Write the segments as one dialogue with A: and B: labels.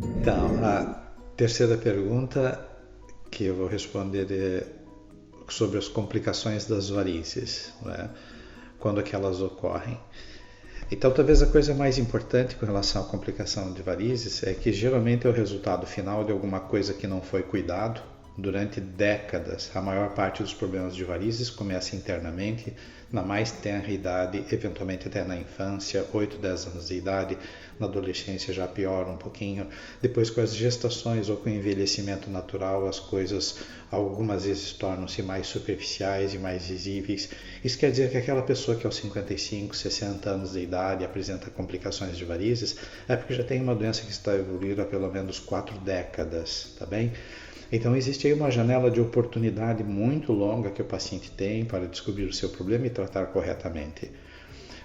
A: Então, a terceira pergunta que eu vou responder é sobre as complicações das varizes, né? Quando é que elas ocorrem. Então, talvez a coisa mais importante com relação à complicação de varizes é que geralmente é o resultado final de alguma coisa que não foi cuidado durante décadas. A maior parte dos problemas de varizes começa internamente, na mais tenra idade, eventualmente até na infância, 8, 10 anos de idade, na adolescência já piora um pouquinho. Depois, com as gestações ou com o envelhecimento natural, as coisas algumas vezes tornam-se mais superficiais e mais visíveis. Isso quer dizer que aquela pessoa que aos 55, 60 anos de idade apresenta complicações de varizes é porque já tem uma doença que está evoluindo há pelo menos 4 décadas, tá bem? Então existe aí uma janela de oportunidade muito longa que o paciente tem para descobrir o seu problema e tratar corretamente.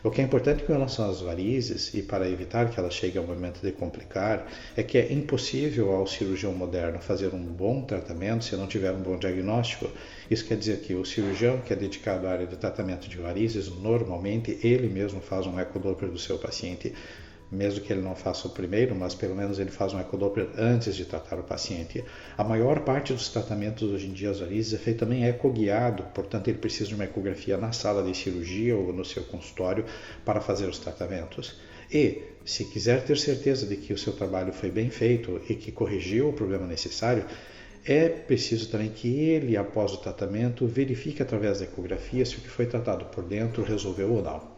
A: O que é importante com relação às varizes, e para evitar que elas cheguem ao momento de complicar, é que é impossível ao cirurgião moderno fazer um bom tratamento se não tiver um bom diagnóstico. Isso quer dizer que o cirurgião que é dedicado à área de tratamento de varizes, normalmente ele mesmo faz um ecodoppler do seu paciente, mesmo que ele não faça o primeiro, mas pelo menos ele faz um ecodoppler antes de tratar o paciente. A maior parte dos tratamentos hoje em dia às varizes é feito também ecoguiado, portanto ele precisa de uma ecografia na sala de cirurgia ou no seu consultório para fazer os tratamentos. E, se quiser ter certeza de que o seu trabalho foi bem feito e que corrigiu o problema necessário, é preciso também que ele, após o tratamento, verifique através da ecografia se o que foi tratado por dentro resolveu ou não.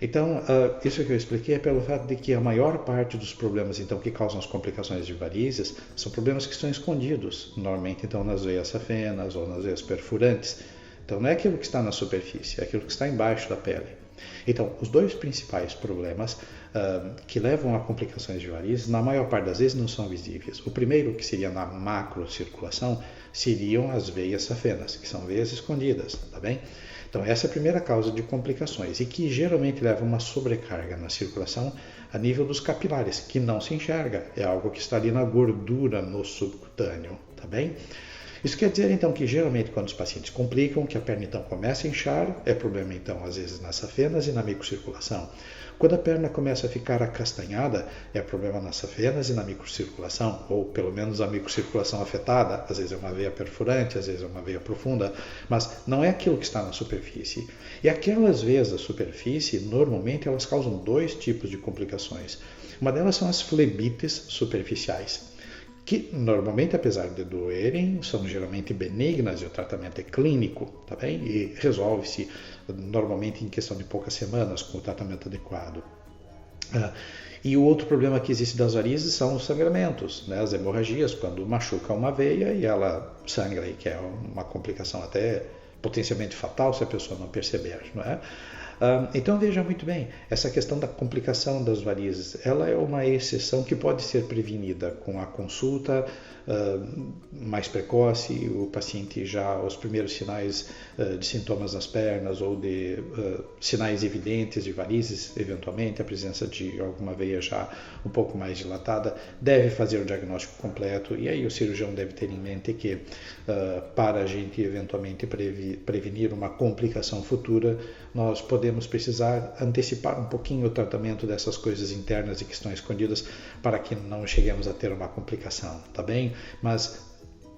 A: Então, isso que eu expliquei é pelo fato de que a maior parte dos problemas então, que causam as complicações de varizes são problemas que estão escondidos, normalmente então nas veias safenas ou nas veias perfurantes. Então, não é aquilo que está na superfície, é aquilo que está embaixo da pele. Então, os dois principais problemas que levam a complicações de varizes, na maior parte das vezes, não são visíveis. O primeiro, que seria na macrocirculação, seriam as veias safenas, que são veias escondidas, tá bem? Então, essa é a primeira causa de complicações e que geralmente leva a uma sobrecarga na circulação a nível dos capilares, que não se enxerga, é algo que está ali na gordura no subcutâneo, tá bem? Isso quer dizer então que geralmente quando os pacientes complicam, que a perna então começa a inchar, é problema então às vezes nas safenas e na microcirculação. Quando a perna começa a ficar acastanhada, é problema nas safenas e na microcirculação, ou pelo menos a microcirculação afetada, às vezes é uma veia perfurante, às vezes é uma veia profunda, mas não é aquilo que está na superfície. E aquelas veias da superfície, normalmente elas causam dois tipos de complicações. Uma delas são as flebites superficiais, que normalmente, apesar de doerem, são geralmente benignas e o tratamento é clínico, tá bem? E resolve-se normalmente em questão de poucas semanas com o tratamento adequado. E o outro problema que existe das varizes são os sangramentos, né? As hemorragias, quando machuca uma veia e ela sangra, e que é uma complicação até potencialmente fatal se a pessoa não perceber, não é? Então veja muito bem, essa questão da complicação das varizes, ela é uma exceção que pode ser prevenida com a consulta mais precoce, o paciente já, os primeiros sinais de sintomas nas pernas ou de sinais evidentes de varizes, eventualmente a presença de alguma veia já um pouco mais dilatada, deve fazer o diagnóstico completo e aí o cirurgião deve ter em mente que para a gente eventualmente prevenir uma complicação futura, nós podemos precisar antecipar um pouquinho o tratamento dessas coisas internas e que estão escondidas para que não cheguemos a ter uma complicação, tá bem? Mas,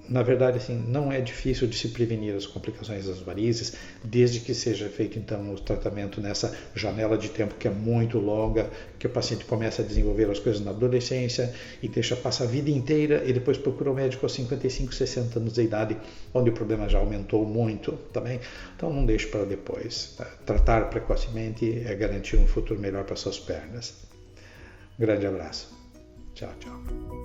A: na verdade, assim, não é difícil de se prevenir as complicações das varizes, desde que seja feito, então, o tratamento nessa janela de tempo que é muito longa, que o paciente começa a desenvolver as coisas na adolescência e deixa passar a vida inteira e depois procura o médico aos 55, 60 anos de idade, onde o problema já aumentou muito, tá bem? Então, não deixe para depois. Tratar precocemente é garantir um futuro melhor para suas pernas. Um grande abraço. Tchau, tchau.